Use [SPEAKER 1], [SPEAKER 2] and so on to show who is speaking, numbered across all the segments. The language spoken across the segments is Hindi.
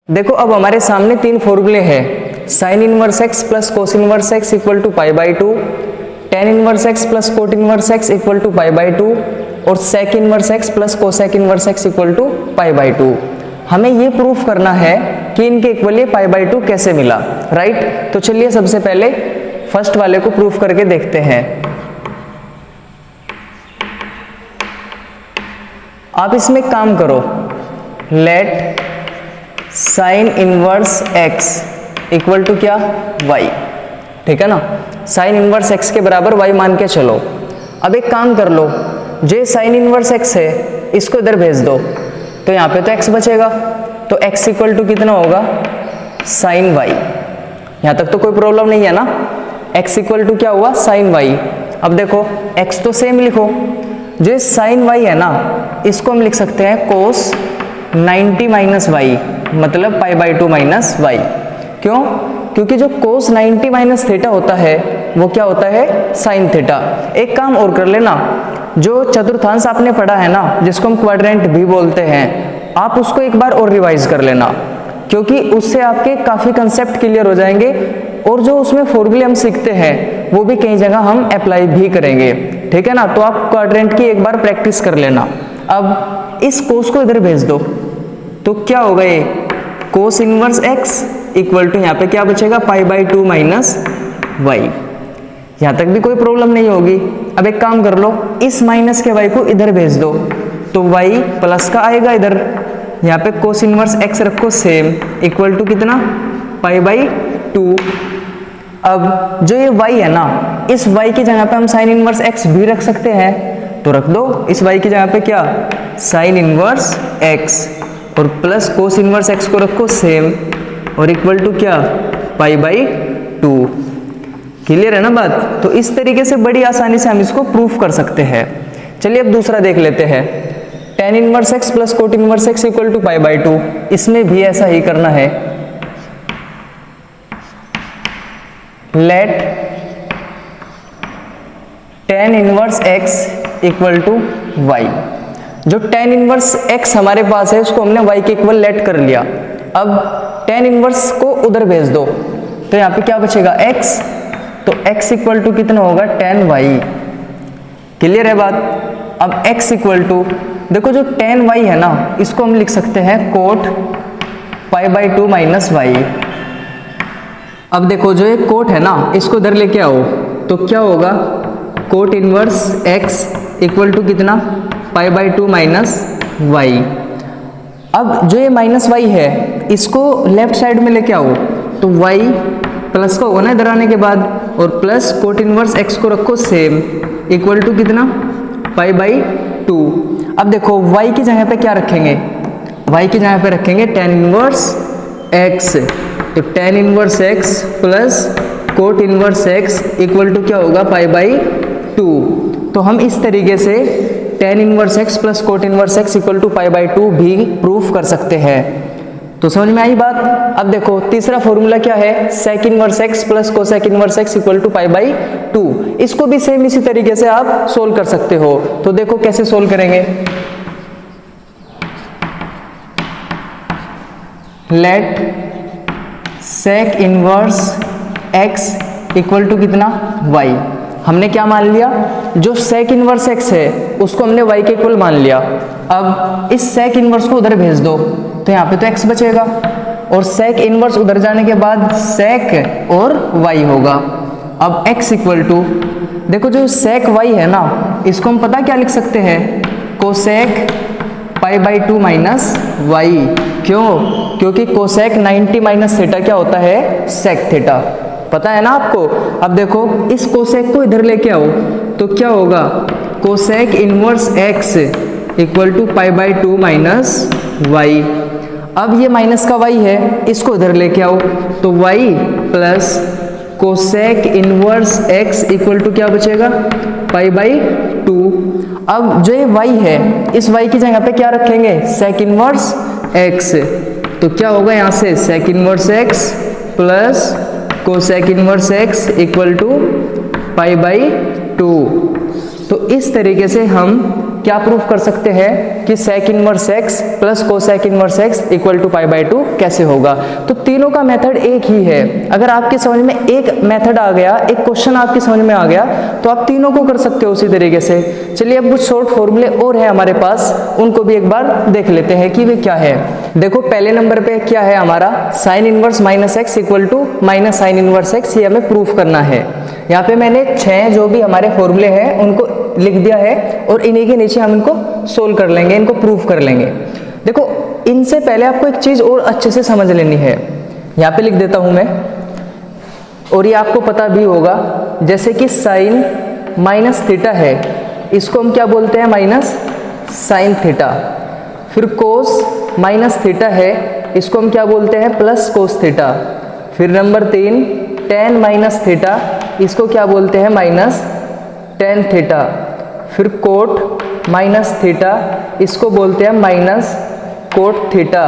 [SPEAKER 1] देखो अब हमारे सामने तीन फॉर्मूले हैं, sine inverse x plus cos inverse x equal to pi by 2, tan inverse x plus cot inverse x equal to pi by 2 और sec inverse x plus cosec inverse x equal to pi by 2। हमें ये प्रूफ करना है कि इनके इक्वल ये पाई बाई 2 कैसे मिला, राइट। तो चलिए सबसे पहले फर्स्ट वाले को प्रूफ करके देखते हैं। आप इसमें एक काम करो, let sine inverse x equal to क्या, वाई, ठीक है ना। साइन इनवर्स एक्स के बराबर वाई मान के चलो। अब एक काम कर लो, जो साइन इनवर्स एक्स है इसको इधर भेज दो, तो यहाँ पे तो एक्स बचेगा, तो एक्स इक्वल टू कितना होगा, साइन वाई। यहाँ तक तो कोई प्रॉब्लम नहीं है ना। एक्स इक्वल टू क्या हुआ, साइन वाई। अब देखो एक्स तो सेम लिखो, जो साइन वाई है ना इसको हम लिख सकते हैं कोस 90 माइनस वाई, मतलब पाई बाई 2 माइनस वाई। क्यों? क्योंकि जो कोस 90 माइनस थीटा होता है वो क्या होता है, साइन थीटा। एक काम और कर लेना, जो चतुर्थांश आपने पढ़ा है ना जिसको हम क्वाड्रेंट भी बोलते हैं, आप उसको एक बार और रिवाइज कर लेना, क्योंकि उससे आपके काफी कंसेप्ट क्लियर हो जाएंगे और जो उसमें फॉर्मूले हम सीखते हैं वो भी कई जगह हम अप्लाई भी करेंगे, ठीक है ना। तो आप क्वाड्रेंट की एक बार प्रैक्टिस कर लेना। अब इस कोस को इधर भेज दो, तो क्या होगा, ये cos inverse x equal to यहाँ पे क्या बचेगा, पाई बाई 2 माइनस वाई। यहाँ तक भी कोई प्रॉब्लम नहीं होगी। अब एक काम कर लो, इस माइनस के वाई को इधर भेज दो, तो वाई प्लस का आएगा इधर, यहाँ पे कोस इनवर्स एक्स रखो सेम, इक्वल टू कितना, पाई बाई 2। अब जो ये y है ना, इस y की जगह पे हम साइन इनवर्स x भी रख सकते हैं, तो रख दो इस y की जगह पे क्या, साइन इनवर्स x, और प्लस कोस इनवर्स x को रखो सेम और इक्वल टू क्या, पाई बाई 2। क्लियर है ना बात। तो इस तरीके से बड़ी आसानी से हम इसको प्रूफ कर सकते हैं। चलिए अब दूसरा देख लेते हैं, tan inverse x plus cot inverse x equal to pi by 2। इसमें भी ऐसा ही करना है, let tan inverse x equal to y. जो टेन इनवर्स x हमारे पास है उसको हमने y के इक्वल लेट कर लिया। अब टेन इनवर्स को उधर भेज दो, तो यहाँ पे क्या बचेगा, x, तो x इक्वल टू कितना होगा, टेन वाई। क्लियर है बात। अब x इक्वल टू, देखो जो टेन वाई है ना इसको हम लिख सकते हैं cot pi by 2 minus y. अब देखो जो एक कोट है ना इसको इधर लेके आओ, तो क्या होगा, cot inverse x equal to कितना, पाई बाई 2 माइनस वाई। अब जो ये माइनस वाई है इसको लेफ्ट साइड में लेके आओ, तो y प्लस का होगा ना इधर आने के बाद, और प्लस कोट इनवर्स x को रखो सेम, इक्वल टू कितना, पाई बाई 2। अब देखो y की जगह पे क्या रखेंगे, y की जगह पे रखेंगे टेन इनवर्स x, तो tan inverse x plus cot inverse x equal to क्या होगा, पाई बाई 2। तो हम इस तरीके से tan inverse x plus cot inverse x equal to pi by 2 भी प्रूफ कर सकते हैं। तो समझ में आई बात। अब देखो तीसरा फॉर्मूला क्या है, sec inverse x plus cosec inverse x equal to pi by 2। इसको भी सेम इसी तरीके से आप सोल्व कर सकते हो। तो देखो कैसे सोल्व करेंगे, let sec inverse x equal to कितना, y। हमने क्या मान लिया, जो सेक इनवर्स x है उसको हमने y के इक्वल मान लिया। अब इस सेक इनवर्स को उधर भेज दो, तो यहाँ पे तो x बचेगा, और सेक इनवर्स उधर जाने के बाद सेक और y होगा। अब x इक्वल टू, देखो जो सेक y है ना इसको हम पता क्या लिख सकते हैं, cosec pi by 2 minus y. क्यों? क्योंकि कोसेक 90 माइनस थीटा क्या होता है, सेक थीटा, पता है ना आपको। अब देखो इस कोसेक को इधर लेके आओ, तो क्या होगा, cosec inverse x equal to pi by 2 minus y. अब ये माइनस का y है, इसको इधर लेके आओ, तो y plus cosec inverse x equal to क्या बचेगा, पाई बाई 2। अब जो ये y है इस y की जगह पे क्या रखेंगे, सेक इनवर्स x, तो क्या होगा यहाँ से, sec inverse x plus cosec inverse x equal to pi by 2। तो इस तरीके से हम क्या प्रूफ कर सकते हैं कि sec inverse x plus cosec inverse x equal to π/2 कैसे होगा। तो तीनों का मेथड एक ही है। अगर आपके समझ में एक मेथड आ गया, एक क्वेश्चन आपकी समझ में आ गया, तो आप तीनों को कर सकते हो उसी तरीके से। चलिए अब कुछ शॉर्ट फॉर्मूले और है हमारे पास, उनको भी एक बार देख लेते हैं कि वे क्या है। देखो पहले नंबर पे क्या है हमारा, sine inverse minus x equal to minus sine inverse x, ये हमें प्रूफ करना है। यहाँ पे मैंने 6 जो भी हमारे फॉर्मूले हैं उनको लिख दिया है और इन्हीं के नीचे हम इनको सोल्व कर लेंगे, इनको प्रूफ कर लेंगे। देखो इनसे पहले आपको एक चीज और अच्छे से समझ लेनी है, यहाँ पे लिख देता हूं मैं, और ये आपको पता भी होगा। जैसे कि साइन माइनस थीटा है, इसको हम क्या बोलते हैं, माइनस साइन थीटा। फिर कोस माइनस थीटा है, इसको हम क्या बोलते हैं, प्लस कोस थीटा। फिर नंबर 3 टेन माइनस थीटा, इसको क्या बोलते हैं, माइनस टेन थीटा। फिर कोट माइनस थीटा, इसको बोलते हैं माइनस कोट थीटा।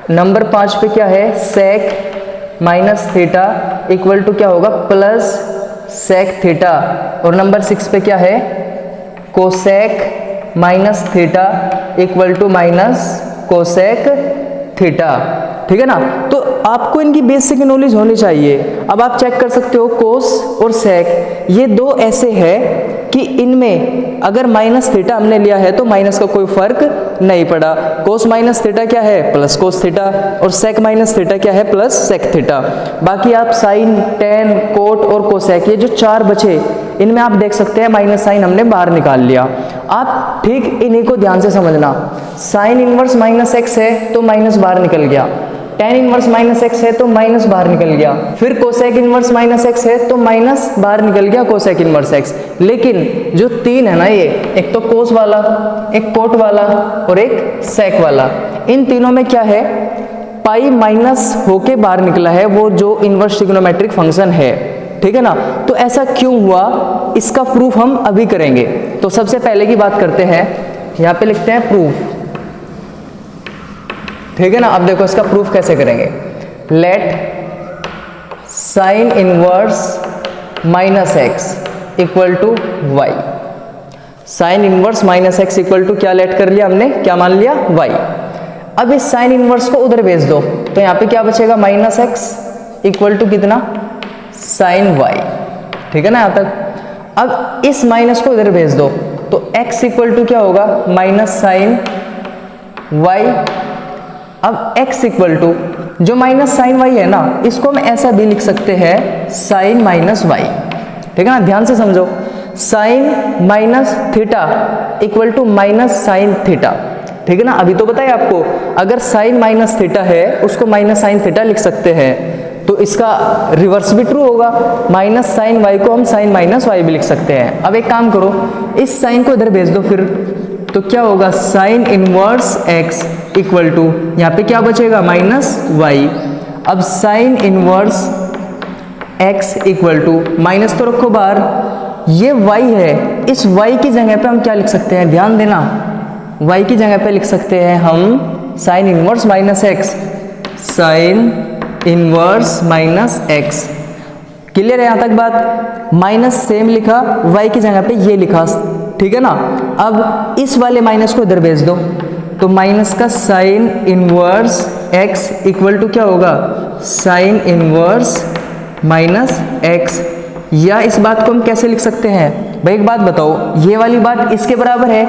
[SPEAKER 1] नंबर 5 पे क्या है, sec minus theta equal to क्या होगा, प्लस सेक थीटा। और नंबर 6 पे क्या है, cosec minus theta equal to minus cosec theta. ठीक है ना। तो आपको इनकी बेसिक नॉलेज होनी चाहिए। अब आप चेक कर सकते हो कोस और सेक, ये दो ऐसे हैं कि इनमें अगर माइनस थीटा हमने लिया है तो माइनस का कोई फर्क नहीं पड़ा। कोस माइनस थीटा क्या है, प्लस कोस थीटा, और सेक माइनस थीटा क्या है, प्लस सेक थीटा। बाकी आप साइन, टेन, कोट और कोसेक, ये जो 4 बचे, इनमें आप देख सकते हैं माइनस साइन हमने बाहर निकाल लिया। आप ठीक इन्हीं को ध्यान से समझना। साइन इनवर्स माइनस एक्स है तो माइनस बाहर निकल गया, टेन इनवर्स माइनस एक्स है तो माइनस बाहर निकल गया, फिर कोसेक इनवर्स माइनस एक्स है तो माइनस बाहर निकल गया कोसेक इनवर्स एक्स। लेकिन जो 3 है ना, ये एक तो कोस वाला, एक कोट वाला और एक सेक वाला, इन तीनों में क्या है, पाई माइनस होके बाहर निकला है, वो जो इनवर्स ट्रिग्नोमेट्रिक फंक्शन है। ठीक है ना। तो ऐसा क्यों हुआ, इसका प्रूफ हम अभी करेंगे। तो सबसे पहले की बात करते हैं, यहाँ पे लिखते हैं प्रूफ। ठीक है ना। अब देखो इसका प्रूफ कैसे करेंगे। Let sine inverse minus x equal to y. Sine inverse minus x equal to क्या लेट कर लिया हमने, क्या मान लिया, वाई। अब इस साइन इनवर्स को उधर भेज दो, तो यहाँ पे क्या बचेगा, माइनस एक्स इक्वल टू कितना, साइन वाई। ठीक है ना यहाँ तक। अब इस माइनस को इधर भेज दो, तो x इक्वल टू क्या होगा, माइनस साइन वाई। अब x इक्वल टू जो माइनस साइन वाई है ना, इसको हम ऐसा भी लिख सकते हैं, साइन माइनस वाई। ठीक है ना, ध्यान से समझो। Sine minus theta equal to minus sine theta. ठीक है ना। अभी तो बताया आपको, अगर साइन माइनस थीटा है उसको माइनस साइन थीटा लिख सकते हैं, तो इसका रिवर्स भी ट्रू होगा, माइनस साइन वाई को हम साइन माइनस वाई भी लिख सकते हैं। अब एक काम करो, इस साइन को इधर भेज दो फिर, तो क्या होगा, sine inverse x equal to, यहाँ पे क्या बचेगा, माइनस वाई। अब sine inverse x equal to, minus तो रखो बाहर, ये वाई है, इस वाई की जगह पे हम क्या लिख सकते हैं, ध्यान देना, वाई की जगह पे लिख सकते हैं हम sign inverse minus x, sign inverse minus x. Clear है यहाँ तक बात। माइनस सेम लिखा, y की जगह पे ये लिखा। ठीक है ना। अब इस वाले माइनस को इधर भेज दो, तो माइनस का sine inverse x equal to क्या होगा, साइन इनवर्स माइनस x। या इस बात को हम कैसे लिख सकते हैं भाई, एक बात बताओ, ये वाली बात इसके बराबर है,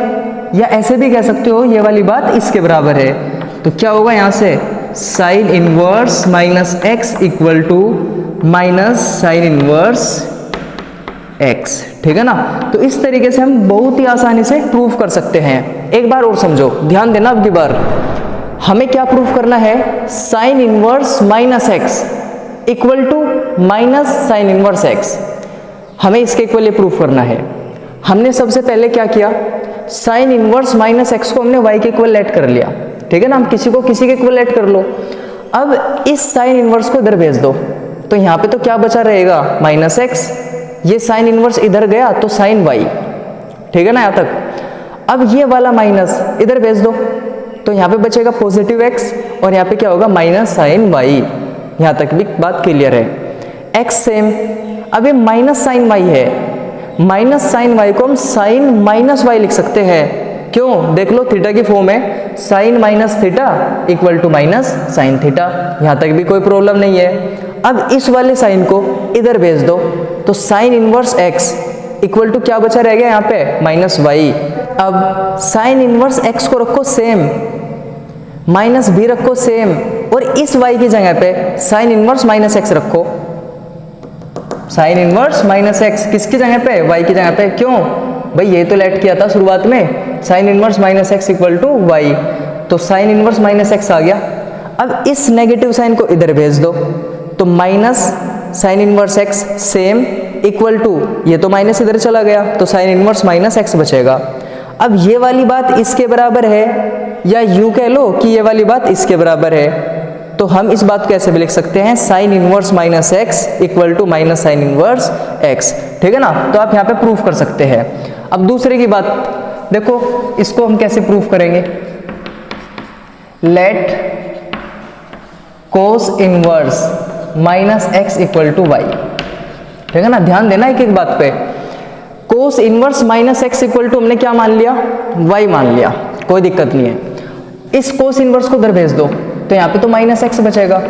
[SPEAKER 1] या ऐसे भी कह सकते हो ये वाली बात इसके बराबर है। तो क्या होगा यहाँ से, sine inverse minus x equal to minus sine inverse x. ठीक है ना। तो इस तरीके से हम बहुत ही आसानी से प्रूफ कर सकते हैं। एक बार और समझो, ध्यान देना। अब की बार हमें क्या प्रूफ करना है, sine inverse minus x equal to minus sine inverse x, हमें इसके इक्वल प्रूफ करना है। हमने सबसे पहले क्या किया, साइन इनवर्स माइनस एक्स को हमने वाई के इक्वल लेट कर लिया। ठीक है ना। हम किसी को किसी के इक्वल लेट कर लो। अब इस साइन इनवर्स को इधर भेज दो, तो यहाँ पे तो क्या बचा रहेगा, माइनस एक्स। ये साइन इनवर्स इधर गया तो साइन वाई। ठीक है ना यहाँ तक। अब ये वाला माइनस इधर भेज दो, तो यहाँ पे बचेगा पॉजिटिव एक्स, और यहाँ पे क्या होगा, माइनस साइन वाई। यहाँ तक भी बात क्लियर है। X same. अब ये माइनस साइन वाई है, माइनस साइन वाई को हम साइन माइनस वाई लिख सकते हैं। क्यों? देख लो थीटा की फॉर्म है sine minus theta equal to minus sine theta, यहां तक भी कोई प्रॉब्लम नहीं है। अब इस वाले साइन को इधर भेज दो तो sine inverse x equal to क्या बचा रह गया यहाँ पे माइनस वाई। अब साइन इनवर्स एक्स को रखो सेम, माइनस भी रखो सेम, और इस वाई की जगह पे साइन इनवर्स माइनस एक्स रखो। साइन इनवर्स माइनस एक्स किसकी जगह पे? वाई की जगह पे। क्यों भाई? ये तो लेट किया था शुरुआत में, sine inverse minus x equal to y, तो साइन इनवर्स माइनस एक्स आ गया। अब इस नेगेटिव साइन को इधर भेज दो तो minus sine inverse x same equal to, ये तो माइनस इधर चला गया तो साइन इनवर्स माइनस एक्स बचेगा। अब ये वाली बात इसके बराबर है, या यूं कह लो कि ये वाली बात इसके बराबर है, तो हम इस बात को ऐसे भी लिख सकते हैं sine inverse minus x equal to minus sine inverse x. ठीक है ना? तो आप यहाँ पे प्रूफ कर सकते हैं। अब दूसरे की बात देखो, इसको हम कैसे प्रूफ करेंगे? Let cos inverse minus x equal to y. ठीक है ना? ध्यान देना एक एक बात पे। Cos inverse minus x equal to हमने क्या मान लिया? वाई मान लिया, कोई दिक्कत नहीं है। इस कोस इनवर्स को उधर भेज दो तो यहाँ पे तो माइनस एक्स बचेगा,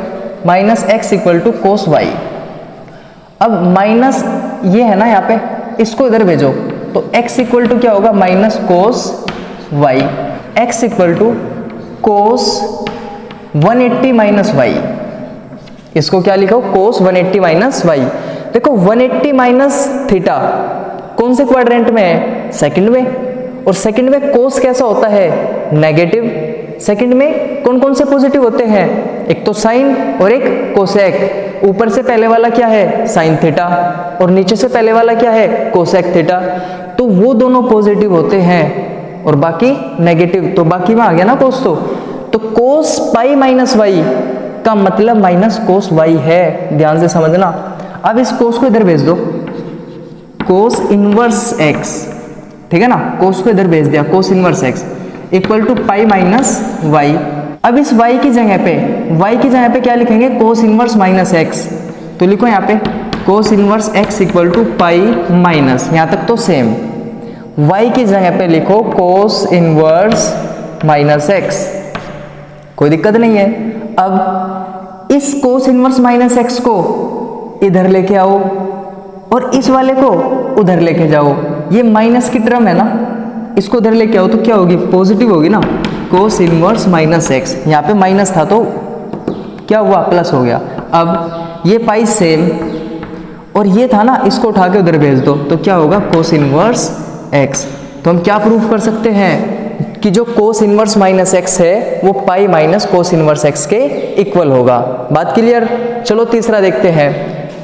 [SPEAKER 1] minus x equal to cos y. अब माइनस ये है ना यहाँ पे, इसको इधर भेजो तो x इक्वल टू क्या होगा? Minus cos y. x equal to cos 180 minus y, इसको क्या लिखो? Cos 180 minus y. देखो 180 माइनस थीटा कौन से क्वाड्रेंट में है? सेकंड में। और सेकंड में कोस कैसा होता है? नेगेटिव। सेकंड में कौन कौन से पॉजिटिव होते हैं? एक तो साइन और एक कोसेक। ऊपर से पहले वाला क्या है? साइन थीटा, और नीचे से पहले वाला क्या है? Cosec theta. तो वो दोनों पॉजिटिव होते हैं और बाकी नेगेटिव, तो बाकी में आ गया ना कोस। तो कोस पाई माइनस वाई का मतलब माइनस कोस वाई है, ध्यान से समझना। अब इस कोस को इधर भेज दो, कोस इनवर्स एक्स। ठीक है ना? कोस को इधर भेज दिया, cos inverse x equal to pi minus y. अब इस y की जगह पे क्या लिखेंगे? Cos inverse minus x. तो लिखो यहाँ पे cos inverse x equal to pi minus, यहाँ तक तो सेम। y की जगह पे लिखो कोस इनवर्स माइनस एक्स, कोई दिक्कत नहीं है। अब इस कोस इनवर्स माइनस एक्स को इधर लेके आओ और इस वाले को उधर लेके जाओ। ये माइनस की टर्म है ना, इसको उधर लेके आओ तो क्या होगी? पॉजिटिव होगी ना। कोस इनवर्स माइनस एक्स, यहाँ पे माइनस था तो क्या हुआ? प्लस हो गया। अब ये पाई सेम, और ये था ना, इसको उठा के उधर भेज दो तो क्या होगा? कोस इनवर्स एक्स। तो हम क्या प्रूफ कर सकते हैं कि जो कोस इनवर्स माइनस एक्स है वो pi minus cos inverse x के इक्वल होगा। बात क्लियर? चलो तीसरा देखते हैं,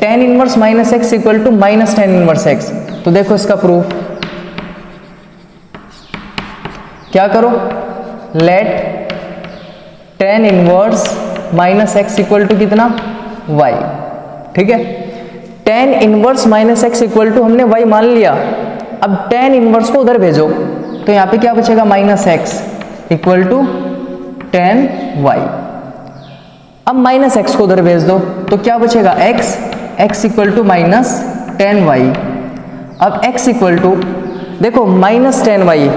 [SPEAKER 1] tan inverse minus x equal to minus tan inverse x. तो देखो इसका प्रूफ, क्या करो? Let tan inverse minus x equal to कितना? वाई। ठीक है? Tan inverse minus x equal to हमने वाई मान लिया। अब टेन इनवर्स को उधर भेजो तो यहाँ पे क्या बचेगा? Minus x equal to tan y. अब माइनस एक्स को उधर भेज दो तो क्या बचेगा? X, x equal to minus tan y. अब एक्स इक्वल टू देखो माइनस टेन वाई,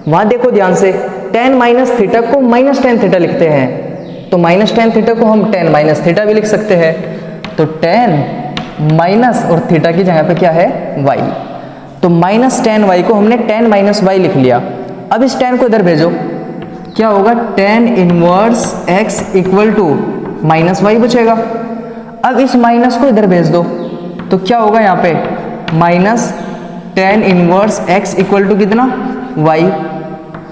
[SPEAKER 1] वहां देखो ध्यान से, टेन माइनस थीटा को माइनस टेन थीटा लिखते हैं, तो माइनस टेन थीटा को हम टेन माइनस थीटा भी लिख सकते हैं। तो टेन माइनस और थीटा की जगह पे क्या है? वाई। तो माइनस टेन वाई को हमने टेन माइनस वाई लिख लिया। अब इस टेन को इधर भेजो, क्या होगा? Tan inverse x equal to minus y बचेगा। अब इस माइनस को इधर भेज दो तो क्या होगा? यहाँ पे minus tan inverse x equal to कितना? वाई।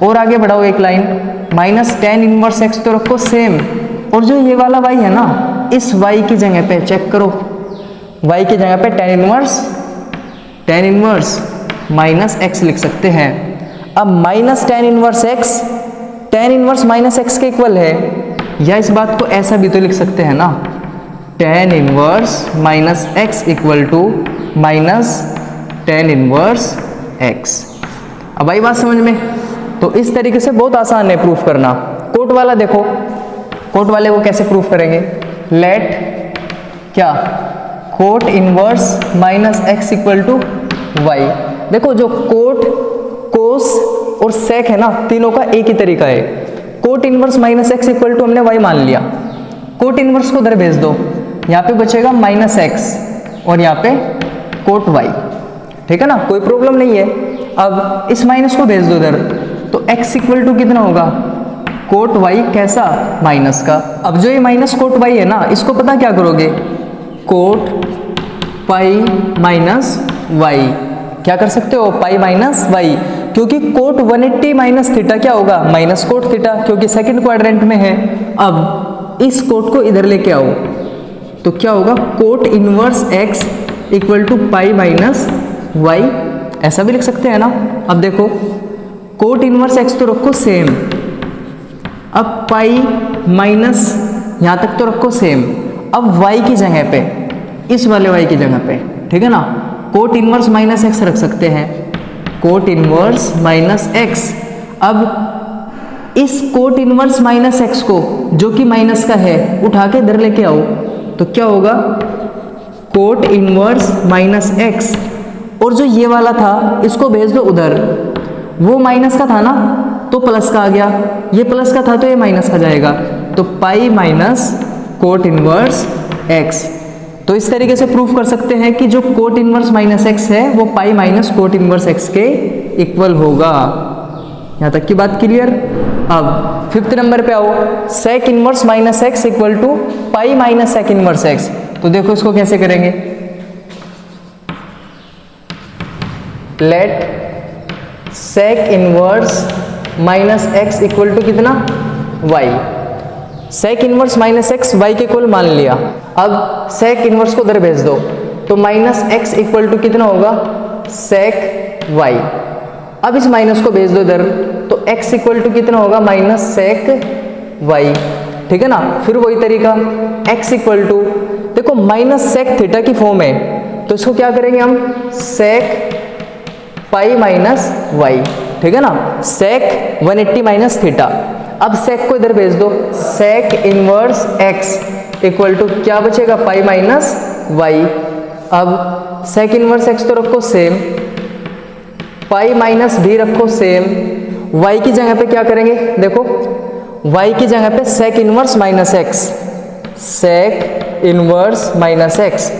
[SPEAKER 1] और आगे बढ़ाओ एक line, minus tan inverse x तो रखो सेम, और जो ये वाला वाई है ना, इस वाई की जगह पे चेक करो, वाई की जगह पे टेन इनवर्स माइनस एक्स लिख सकते हैं। अब minus tan inverse x ten inverse minus x के इक्वल है, या इस बात को ऐसा भी तो लिख सकते हैं ना, tan inverse minus x equal to minus tan inverse x. अब आई बात समझ में? तो इस तरीके से बहुत आसान है प्रूफ करना। कोट वाला देखो, कोट वाले को कैसे प्रूफ करेंगे? लेट क्या? Cot inverse minus x equal to y. देखो जो कोट, कोस और सेक है ना, तीनों का एक ही तरीका है। Cot inverse minus x equal to हमने वाई मान लिया, कोट इनवर्स को उधर भेज दो, यहाँ पे बचेगा माइनस एक्स और यहाँ पे कोट वाई, ठीक है ना, कोई प्रॉब्लम नहीं है। अब इस माइनस को भेज दो इधर, तो x इक्वल टू कितना होगा, कोट वाई कैसा, माइनस का। अब जो ये माइनस कोट वाई है ना, इसको पता क्या करोगे, कोट पाई माइनस वाई, क्या कर सकते हो, पाई माइनस वाई, क्योंकि कोट 180 माइनस थीटा क्या होगा, माइनस कोट थीटा, क्योंकि सेकंड क्वाड्रेंट में है। अब इस कोट को इधर लेके आओ, तो क्या होगा, cot inverse x equal to pi minus y, ऐसा भी लिख सकते हैं ना। अब देखो कोट इनवर्स x तो रखो सेम, अब पाई माइनस यहाँ तक तो रखो सेम, अब y की जगह पे, इस वाले y की जगह पे, ठीक है ना, कोट इनवर्स माइनस एक्स रख सकते हैं, कोट इनवर्स माइनस एक्स। अब इस कोट इनवर्स माइनस एक्स को, जो कि माइनस का है, उठा के इधर लेके आओ, तो क्या होगा, कोट इनवर्स माइनस एक्स, और जो ये वाला था इसको भेज दो उधर, वो माइनस का था ना तो प्लस का आ गया, ये प्लस का था तो ये माइनस का जाएगा, तो pi minus cot inverse x. तो इस तरीके से प्रूफ कर सकते हैं कि जो कोट इनवर्स माइनस एक्स है वो pi minus cot inverse x के इक्वल होगा। यहाँ तक की बात क्लियर। अब 5th नंबर पे आओ, sec inverse minus x equal to pi minus sec inverse x. तो देखो इसको कैसे करेंगे, let sec inverse minus x equal to कितना, y. Sec inverse minus x y के इक्वल मान लिया। अब सेक इनवर्स को उधर भेज दो, तो माइनस एक्स इक्वल टू कितना होगा, सेक वाई। अब इस माइनस को भेज दो इधर, तो x इक्वल टू कितना होगा, माइनस सेक वाई, ठीक है ना। फिर वही तरीका, x इक्वल टू, देखो माइनस सेक थीटा की फॉर्म है, तो इसको क्या करेंगे हम, सेक पाई माइनस वाई, ठीक है ना, सेक 180 माइनस थीटा। अब सेक को इधर भेज दो, sec inverse x equal to क्या बचेगा, पाई माइनस वाई। अब सेक इनवर्स x तो रखो सेम, पाई माइनस भी रखो सेम, y की जगह पे क्या करेंगे, देखो y की जगह पे sec inverse minus x, sec inverse minus x.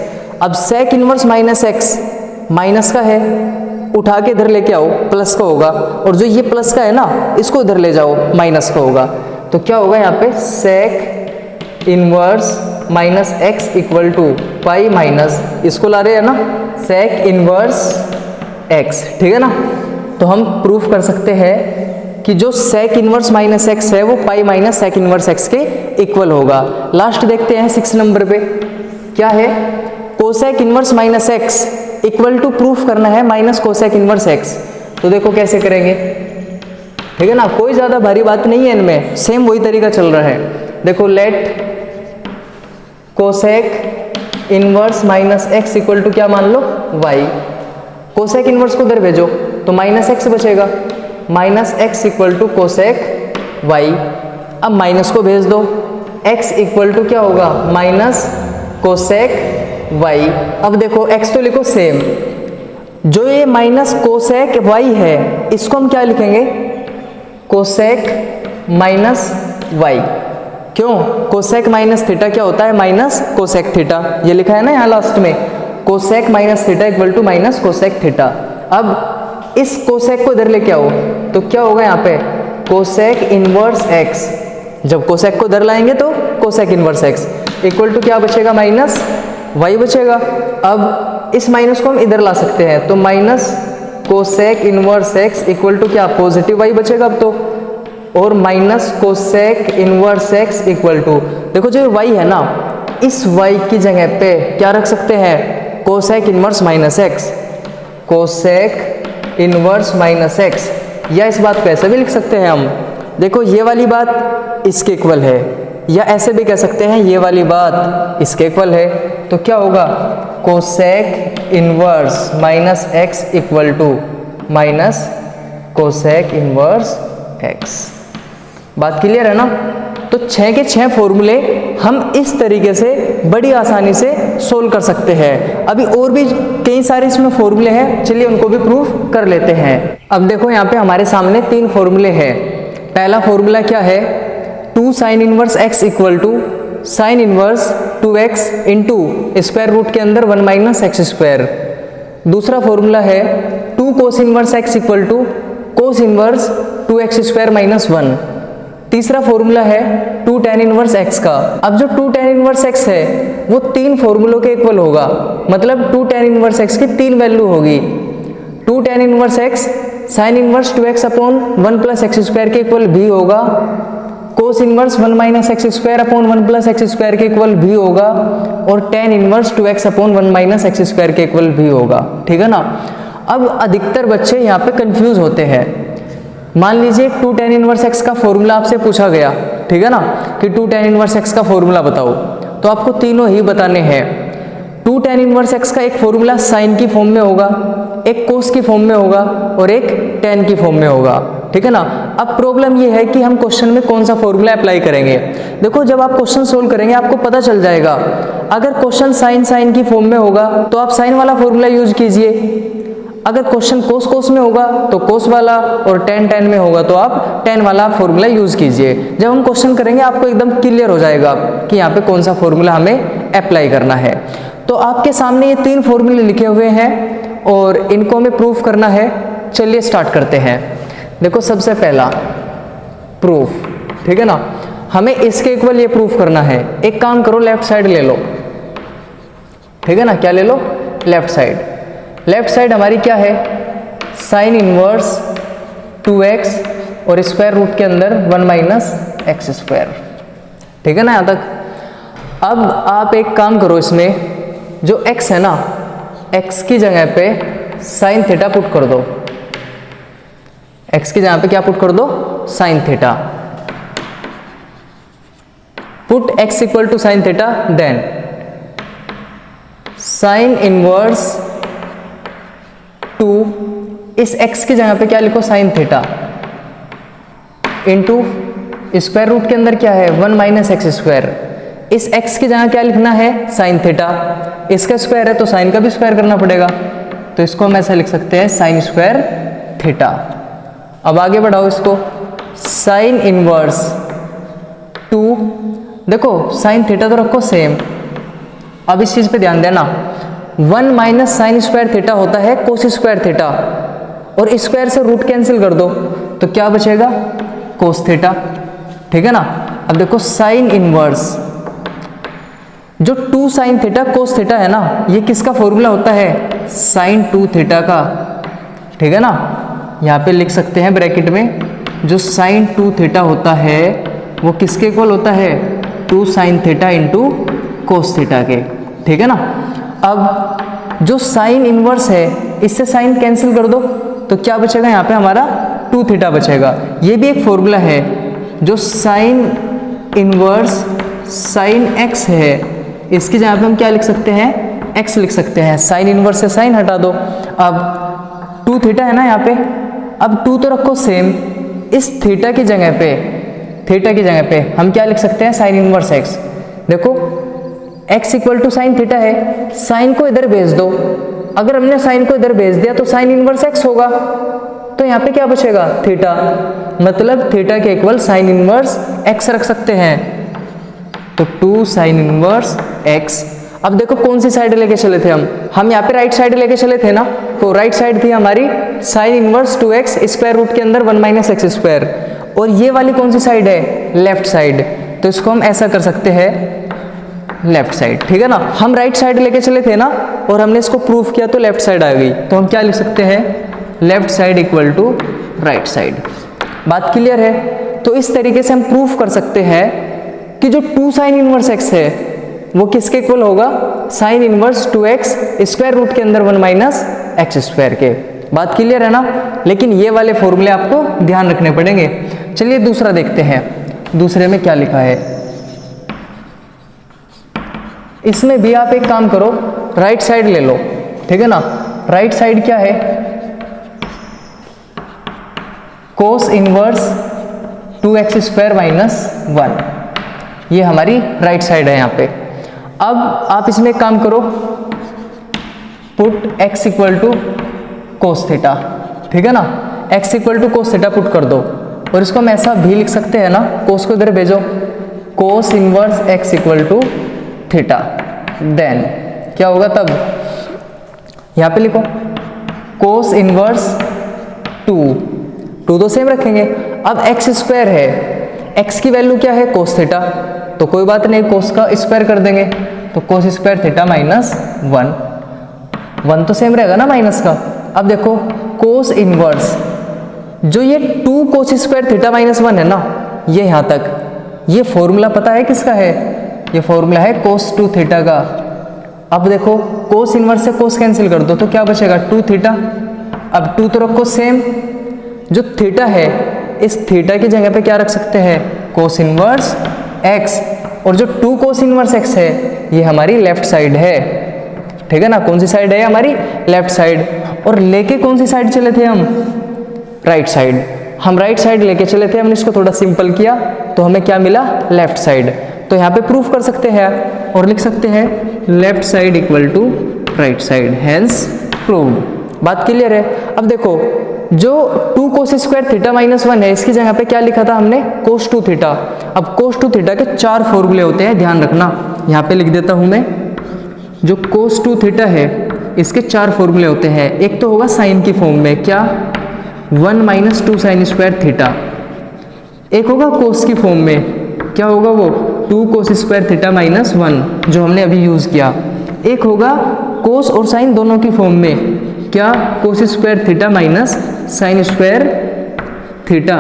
[SPEAKER 1] अब sec inverse minus x minus का है, उठा के इधर लेके आओ, प्लस का होगा, और जो ये प्लस का है ना इसको इधर ले जाओ, माइनस का होगा, तो क्या होगा यहाँ पे, sec inverse minus x equal to pi minus, इसको ला रहे हैं ना, सेक इनवर्स एक्स, ठीक है ना। तो हम प्रूफ कर सकते हैं कि जो सेक इनवर्स माइनस एक्स है वो pi minus sec inverse x के इक्वल होगा। लास्ट देखते हैं 6 नंबर पे क्या है, cosec inverse minus x equal to proof करना है माइनस कोसेक इनवर्स एक्स। तो देखो कैसे करेंगे, ठीक है ना, कोई ज्यादा भारी बात नहीं है इनमें, सेम वही तरीका चल रहा है। देखो let cosec inverse minus x equal to क्या मान लो, वाई। कोसेक इनवर्स को उधर भेजो, तो माइनस एक्स बचेगा, minus x equal to cosec y. अब माइनस को भेज दो, x इक्वल टू क्या होगा, माइनस कोसेक वाई। अब देखो x तो लिखो सेम, जो ये माइनस कोसेक वाई है इसको हम क्या लिखेंगे, कोसेक माइनस वाई। क्यों, कोसेक माइनस थीटा क्या होता है, माइनस कोसेक थीटा, ये लिखा है ना यहाँ लास्ट में, cosec minus theta equal to minus cosec theta. अब इस कोसेक को इधर लेके आओ, तो क्या होगा यहाँ पे, कोसेक इनवर्स एक्स। जब कोसेक को इधर लाएंगे तो cosec inverse x equal to क्या बचेगा, माइनस वाई बचेगा। अब इस माइनस को हम इधर ला सकते हैं, तो minus cosec inverse x equal to क्या, पॉजिटिव वाई बचेगा अब तो, और minus cosec inverse x equal to, देखो जो वाई है ना, इस वाई की जगह पे क्या रख सकते हैं, cosec inverse minus x, cosec inverse minus x, या इस बात को ऐसे भी लिख सकते हैं हम, देखो ये वाली बात इसके इक्वल है, या ऐसे भी कह सकते हैं ये वाली बात इसके इक्वल है। तो क्या होगा, cosec inverse minus x equal to minus cosec inverse x. बात क्लियर है ना। तो 6 के 6 फॉर्मूले हम इस तरीके से बड़ी आसानी से सोल्व कर सकते हैं। अभी और भी कई सारे इसमें फॉर्मूले हैं, चलिए उनको भी प्रूफ कर लेते हैं। अब देखो यहाँ पे हमारे सामने 3 फॉर्मूले हैं। पहला फॉर्मूला क्या है, 2 sine inverse x equal to sine inverse 2x into square root के अंदर 1 माइनस एक्स स्क्वायर। दूसरा फॉर्मूला है 2 cos inverse x equal to cos inverse 2x square minus 1। तीसरा फॉर्मूला है 2 tan इनवर्स x का। अब जो 2 tan इनवर्स x है वो 3 फॉर्मूलों के इक्वल होगा, मतलब 2 tan इनवर्स x की 3 वैल्यू होगी। 2 tan inverse x sine inverse 2x upon 1 plus x square के इक्वल भी होगा, कोस inverse 1 minus x square upon 1 plus x square के इक्वल भी होगा, और tan inverse 2x upon 1 minus x square के इक्वल भी होगा। ठीक है ना। अब अधिकतर बच्चे यहाँ पे कंफ्यूज होते हैं। मान लीजिए 2 tan इनवर्स x का फॉर्मूला आपसे पूछा गया, ठीक है ना, कि 2 tan इनवर्स x का फॉर्मूला बताओ, तो आपको तीनों ही बताने हैं। 2 tan इनवर्स x का एक फॉर्मूला साइन की फॉर्म में होगा, एक कोस की फॉर्म में होगा और एक tan की फॉर्म में होगा। ठीक है ना। अब प्रॉब्लम ये है कि हम क्वेश्चन में कौन सा फॉर्मूला अप्लाई करेंगे। देखो जब आप क्वेश्चन सोल्व करेंगे आपको पता चल जाएगा। अगर क्वेश्चन साइन की फॉर्म में होगा तो आप साइन वाला फॉर्मूला यूज कीजिए, अगर क्वेश्चन कोस में होगा तो कोस वाला, और tan में होगा तो आप tan वाला फॉर्मूला यूज कीजिए। जब हम क्वेश्चन करेंगे आपको एकदम क्लियर हो जाएगा कि यहाँ पे कौन सा फॉर्मूला हमें अप्लाई करना है। तो आपके सामने ये 3 फॉर्मूले लिखे हुए हैं और इनको हमें प्रूफ करना है। चलिए स्टार्ट करते हैं। देखो सबसे पहला प्रूफ, ठीक है ना, हमें इसके इक्वल ये प्रूफ करना है। एक काम करो, लेफ्ट साइड ले लो, ठीक है ना। क्या ले लो, लेफ्ट साइड। लेफ्ट साइड हमारी क्या है, साइन इनवर्स 2x और स्क्वायर रूट के अंदर 1 माइनस एक्स स्क्वायर। ठीक है ना यहाँ तक। अब आप एक काम करो, इसमें जो x है ना, x की जगह पे साइन थीटा पुट कर दो। x की जगह पे क्या पुट कर दो, sine theta. Put x equal to sine theta, then sine inverse 2, इस x की जगह पे क्या लिखो, sine theta, into square root के अंदर क्या है, 1 माइनस एक्स स्क्वायर। इस x की जगह क्या लिखना है, साइन थीटा। इसका स्क्वायर है तो साइन का भी स्क्वायर करना पड़ेगा, तो इसको हम ऐसा लिख सकते हैं, साइन स्क्वायर थीटा। अब आगे बढ़ाओ इसको, साइन इनवर्स 2, देखो साइन थीटा तो रखो सेम। अब इस चीज पे ध्यान देना, 1 माइनस साइन स्क्वायर थीटा होता है कोस स्क्वायर थीटा, और स्क्वायर से रूट कैंसिल कर दो तो क्या बचेगा, कोस थीटा। ठीक है ना। अब देखो साइन इनवर्स, जो 2 साइन थीटा कोस थीटा है ना, ये किसका फॉर्मूला होता है, साइन 2 थीटा का। ठीक है ना। यहाँ पे लिख सकते हैं ब्रैकेट में, जो साइन 2 थीटा होता है वो किसके इक्वल होता है, 2 sign theta into cos theta के। ठीक है ना। अब जो साइन इनवर्स है इससे साइन कैंसिल कर दो तो क्या बचेगा, यहाँ पे हमारा 2 थीटा बचेगा। ये भी एक फॉर्मूला है, जो साइन इनवर्स साइन x है, इसकी जगह पे हम क्या लिख सकते हैं, x लिख सकते हैं। साइन इनवर्स से साइन हटा दो। अब 2 थीटा है ना यहाँ पे, अब 2 तो रखो सेम। इस थीटा की जगह पे हम क्या लिख सकते हैं, साइन इनवर्स x। देखो x equal to sine theta है, साइन को इधर भेज दो। अगर हमने साइन को इधर भेज दिया तो साइन इनवर्स x होगा, तो यहाँ पे क्या बचेगा, थीटा। मतलब थीटा के इक्वल साइन इनवर्स x रख सकते हैं, तो 2 साइन इनवर्स x। अब देखो कौन सी साइड लेके चले थे हम यहाँ पे राइट साइड लेके चले थे ना, तो राइट साइड थी हमारी sign inverse 2x square root के अंदर 1 माइनस एक्स स्क्वायर, और ये वाली कौन सी साइड है, लेफ्ट साइड। तो इसको हम ऐसा कर सकते हैं, लेफ्ट साइड। ठीक है ना। हम राइट साइड लेके चले थे ना, और हमने इसको प्रूफ किया तो लेफ्ट साइड आ गई, तो हम क्या लिख सकते हैं, left side equal to right side. बात क्लियर है। तो इस तरीके से हम प्रूफ कर सकते हैं कि जो 2 साइन इनवर्स x है वो किसके इक्वल होगा, sine inverse 2x square root के अंदर 1 माइनस एक्स स्क्वायर के। बात क्लियर है ना। लेकिन ये वाले फॉर्मूले आपको ध्यान रखने पड़ेंगे। चलिए दूसरा देखते हैं, दूसरे में क्या लिखा है। इसमें भी आप एक काम करो, राइट साइड ले लो। ठीक है ना। राइट साइड क्या है, कोस इनवर्स 2x स्क्वायर माइनस 1। ये हमारी राइट साइड है यहाँ पे। अब आप इसमें एक काम करो, put x equal to cos theta, ठीक है ना, x equal to cos theta put कर दो, और इसको हम ऐसा भी लिख सकते हैं ना, कोस को इधर भेजो, cos inverse x equal to theta, then क्या होगा तब, यहाँ पे लिखो कोस इनवर्स 2 तो सेम रखेंगे। अब x स्क्वायर है, x की वैल्यू क्या है कोस थीटा, तो कोई बात नहीं, कोस का स्क्वायर कर देंगे, तो कोस स्क्वायर थीटा माइनस 1 तो सेम रहेगा ना माइनस का। अब देखो कोस इनवर्स, जो ये 2 कोस स्क्वायर थीटा माइनस 1 है ना, ये यहाँ तक, ये फॉर्मूला पता है किसका है, ये फॉर्मूला है कोस 2 थीटा का। अब देखो कोस इनवर्स से कोस कैंसिल कर दो तो क्या बचेगा 2 थीटा। अब 2 तो रखो सेम, जो थीटा है इस थीटा की जगह पे क्या रख सकते हैं कोस इनवर्स x, और जो 2 कोस इनवर्स x है ये हमारी लेफ्ट साइड है, ठीक है ना। कौन सी साइड है हमारी, लेफ्ट साइड। और लेके कौन सी साइड चले थे हम, राइट साइड। हम राइट साइड लेके चले थे, हमने इसको थोड़ा सिंपल किया तो हमें क्या मिला, लेफ्ट साइड। तो यहाँ पे प्रूफ कर सकते हैं और लिख सकते हैं left side equal to right side, hence proved. बात क्लियर है। अब देखो जो 2 कोस स्क्वायर थीटा माइनस 1 है, इसकी जगह पे क्या लिखा था हमने, कोस 2 थीटा। अब कोस 2 थीटा के 4 फॉर्मूले होते हैं, ध्यान रखना, यहाँ पे लिख देता हूँ मैं। जो कोस 2 थीटा है इसके 4 फॉर्मूले होते हैं। एक तो होगा साइन की फॉर्म में, क्या 1 माइनस 2 साइन स्क्वायर थीटा। एक होगा कोस की फॉर्म में, क्या होगा वो 2 कोस स्क्वायर थीटा माइनस 1, जो हमने अभी यूज किया। एक होगा कोस और साइन दोनों की फॉर्म में, क्या cos square theta minus sine square theta.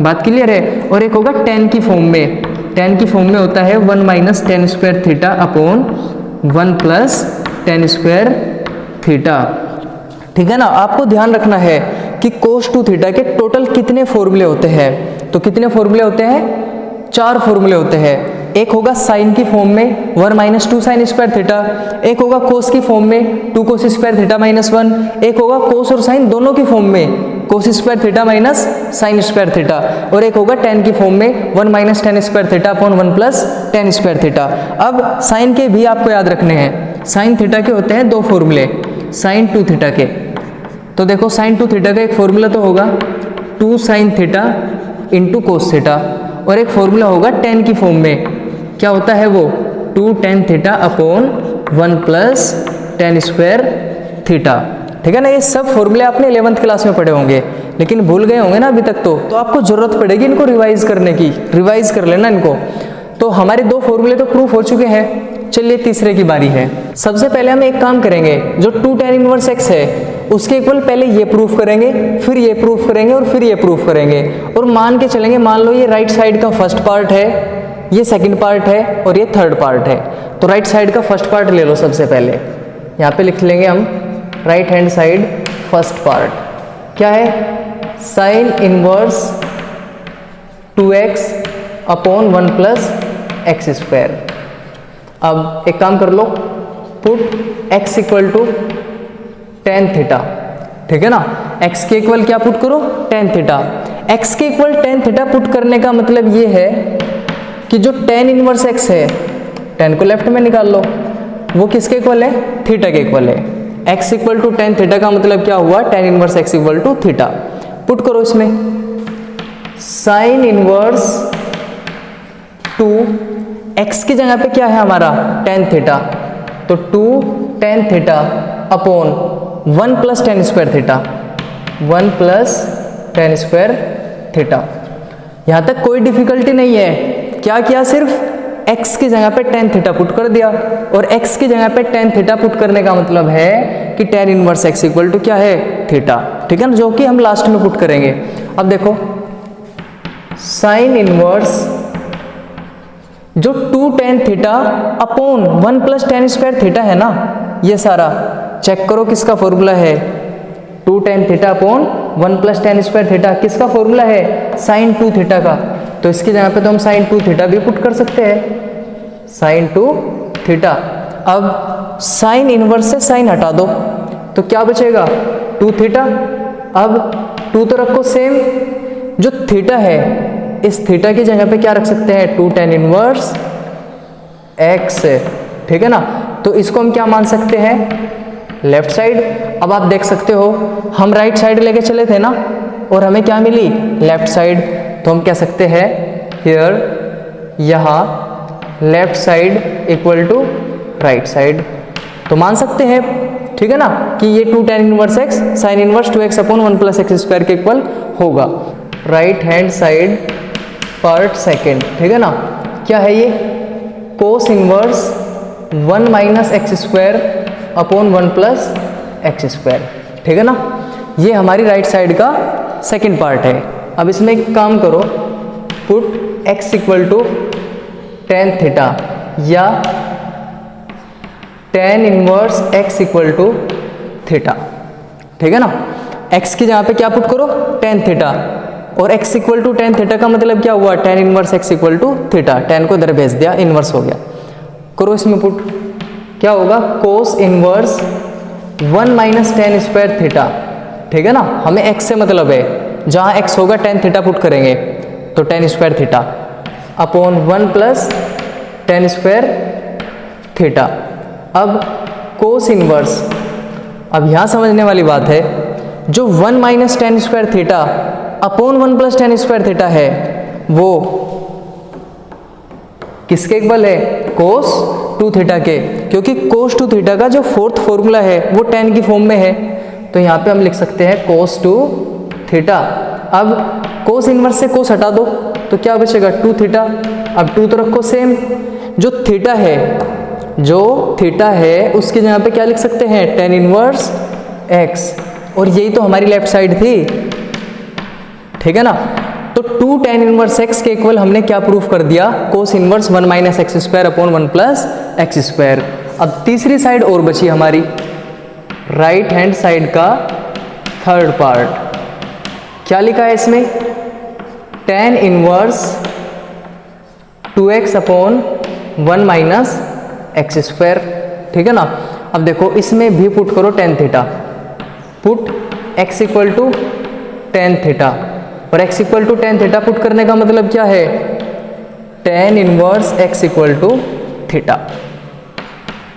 [SPEAKER 1] बात क्लियर है। और एक होगा टेन की फॉर्म में, टेन की फॉर्म में होता है 1 minus ten square theta upon 1 plus ten square theta, ठीक है ना। आपको ध्यान रखना है कि कोस 2 थीटा के टोटल कितने फॉर्मूले होते हैं, तो कितने फॉर्मूले होते हैं, 4 फॉर्मूले होते हैं। एक होगा साइन की फॉर्म में 1 माइनस 2 साइन स्क्वायर थीटा, एक होगा कोस की फॉर्म में 2 कोस स्क्वायर थीटा माइनस 1, एक होगा कोस और साइन दोनों की फॉर्म में cos square theta minus sine square theta, और एक होगा टेन की फॉर्म में 1 minus ten square theta upon 1 plus ten square theta. अब साइन के भी आपको याद रखने हैं, साइन थीटा के होते हैं 2 फॉर्मूले साइन 2 थीटा के। तो देखो साइन 2 थीटा का एक फॉर्मूला तो होगा 2 sign theta into cos theta, और एक फॉर्मूला होगा टेन की फॉर्म में, क्या होता है वो 2 tan theta upon 1 plus ten square theta, ठीक है ना। ये सब फॉर्मूले आपने 11th क्लास में पढ़े होंगे, लेकिन भूल गए होंगे ना अभी तक, तो आपको जरूरत पड़ेगी इनको रिवाइज करने की, रिवाइज कर लेना इनको। तो हमारे 2 फॉर्मूले तो प्रूफ हो चुके हैं, चलिए तीसरे की बारी है। सबसे पहले हम एक काम करेंगे, जो 2 tan इनवर्स x है उसके इक्वल पहले ये प्रूफ करेंगे, फिर ये प्रूफ करेंगे और फिर ये प्रूफ करेंगे, और मान के चलेंगे, मान लो ये राइट साइड का फर्स्ट पार्ट है, ये सेकंड पार्ट है और ये थर्ड पार्ट है। तो राइट साइड का फर्स्ट पार्ट ले लो सबसे पहले, यहाँ पे लिख लेंगे हम right hand side first part, क्या है sine inverse 2x upon 1 plus x square. अब एक काम कर लो, put x equal to tan theta, ठीक है ना। x के इक्वल क्या पुट करो, टेन थीटा। x के इक्वल टेन थीटा पुट करने का मतलब ये है कि जो टेन इनवर्स x है, टेन को लेफ्ट में निकाल लो, वो किसके इक्वल है, थीटा के इक्वल है। x equal to tan theta का मतलब क्या हुआ, tan inverse x equal to theta. Put करो इसमें, साइन इनवर्स 2 x की जगह पे क्या है हमारा टेन थीटा, तो 2 tan theta upon 1 plus ten square theta, 1 plus ten square theta. यहाँ तक कोई डिफिकल्टी नहीं है, क्या किया, सिर्फ x की जगह पे टेन थीटा पुट कर दिया, और x की जगह पे टेन थीटा पुट करने का मतलब है कि tan inverse x equal to क्या है, थीटा, ठीक है ना, जो कि हम लास्ट में पुट करेंगे। अब देखो साइन इनवर्स जो 2 tan theta upon 1 plus ten square theta है ना, ये सारा चेक करो किसका फॉर्मूला है, 2 tan theta upon 1 plus ten square theta किसका फॉर्मूला है, साइन 2 थीटा का। तो इसकी जगह पे तो हम साइन 2 थीटा भी पुट कर सकते हैं, साइन 2 थीटा। अब साइन इनवर्स से साइन हटा दो तो क्या बचेगा, 2 थीटा। अब 2 तो रखो सेम, जो थीटा है इस थीटा की जगह पे क्या रख सकते हैं, 2 टेन इनवर्स x, ठीक है ना। तो इसको हम क्या मान सकते हैं, लेफ्ट साइड। अब आप देख सकते हो हम राइट साइड लेके चले थे ना, और हमें क्या मिली, लेफ्ट साइड। तो हम कह सकते हैं हियर, यहाँ left side equal to right side. तो मान सकते हैं, ठीक है ना, कि ये 2 tan inverse x sine inverse 2x upon 1 plus x square के इक्वल होगा। Right hand side part second, ठीक है ना। क्या है ये, cos inverse 1 minus x square upon 1 plus x square, ठीक है ना। ये हमारी राइट साइड का सेकेंड पार्ट है। अब इसमें एक काम करो, put x equal to tan theta या tan inverse x equal to theta, ठीक है ना। x की जगह पे क्या पुट करो, tan थीटा, और x equal to tan theta का मतलब क्या हुआ, tan inverse x equal to theta. tan को इधर भेज दिया, इनवर्स हो गया। करो इसमें पुट, क्या होगा, कोस inverse 1 minus tan square theta, ठीक है ना। हमें x से मतलब है, जहाँ x होगा tan थीटा पुट करेंगे, तो tan square theta upon 1 plus tan square theta. अब कोस इनवर्स, अब यहाँ समझने वाली बात है, जो 1 minus tan square theta upon 1 plus tan square theta है, वो किसके इक्वल है, कोस 2 थीटा के, क्योंकि कोस 2 थीटा का जो फोर्थ फॉर्मूला है वो tan की फॉर्म में है। तो यहाँ पे हम लिख सकते हैं कोस 2 थीटा। अब कोस इनवर्स से कोस हटा दो तो क्या बचेगा, 2 थीटा। अब 2 तो रखो सेम, जो थीटा है उसकी जगह पे क्या लिख सकते हैं, tan इनवर्स x, और यही तो हमारी लेफ्ट साइड थी, ठीक है ना। तो 2 tan इनवर्स x के इक्वल हमने क्या प्रूफ कर दिया, cos inverse 1 minus x square upon 1 plus x square. अब तीसरी साइड और बची हमारी, राइट हैंड साइड का थर्ड पार्ट। क्या लिखा है इसमें, tan inverse 2x upon 1 minus x square, ठीक है ना। अब देखो इसमें भी पुट करो tan theta, put x equal to tan theta, और x equal to tan theta put करने का मतलब क्या है, tan inverse x equal to theta.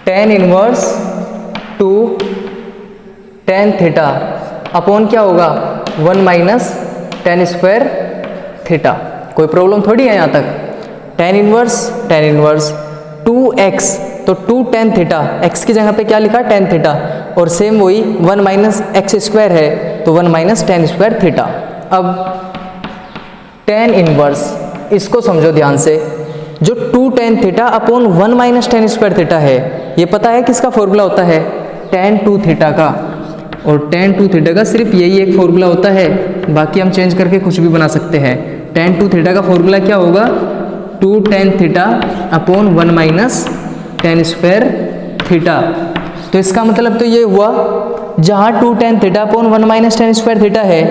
[SPEAKER 1] tan inverse 2 tan theta upon क्या होगा, 1 माइनस tan स्क्वायर थीटा। कोई प्रॉब्लम थोड़ी है यहाँ तक। tan इनवर्स 2x, तो 2 tan थीटा, x की जगह पे क्या लिखा, tan थीटा, और सेम वही 1 माइनस एक्स स्क्वायर है, तो 1 माइनस tan स्क्वायर थीटा। अब tan इनवर्स, इसको समझो ध्यान से, जो 2 tan theta upon 1 minus tan square theta है, ये पता है किसका फॉर्मूला होता है, tan 2 थीटा का। और tan 2 थीटा का सिर्फ यही एक फॉर्मूला होता है, बाकी हम चेंज करके कुछ भी बना सकते हैं। tan 2 थीटा का फॉर्मूला क्या होगा, 2 tan theta upon 1 minus tan square theta. तो इसका मतलब तो ये हुआ, जहाँ 2 tan theta upon 1 minus tan square theta है,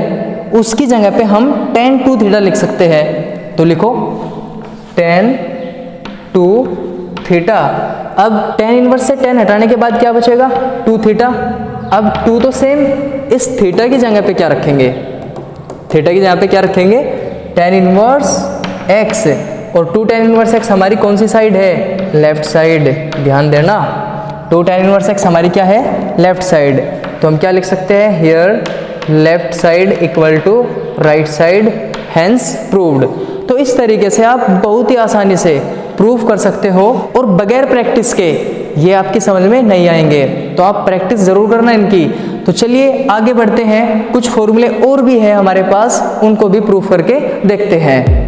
[SPEAKER 1] उसकी जगह पे हम tan 2 थीटा लिख सकते हैं। तो लिखो tan 2 थीटा। अब tan इनवर्स से tan हटाने के बाद क्या बचेगा, 2 थीटा। अब 2 तो सेम, इस थीटा की जगह पे क्या रखेंगे, थीटा की जगह पे क्या रखेंगे, tan इनवर्स x, और 2 tan इनवर्स x हमारी कौन सी साइड है, लेफ्ट साइड। ध्यान देना, 2 tan इनवर्स x हमारी क्या है, लेफ्ट साइड। तो हम क्या लिख सकते हैं, here left side equal to right side, hence proved. तो इस तरीके से आप बहुत ही आसानी से प्रूफ कर सकते हो, और बगैर प्रैक्टिस के ये आपकी समझ में नहीं आएंगे। तो आप प्रैक्टिस ज़रूर करना इनकी। तो चलिए आगे बढ़ते हैं, कुछ फॉर्मूले और भी हैं हमारे पास, उनको भी प्रूफ करके देखते हैं।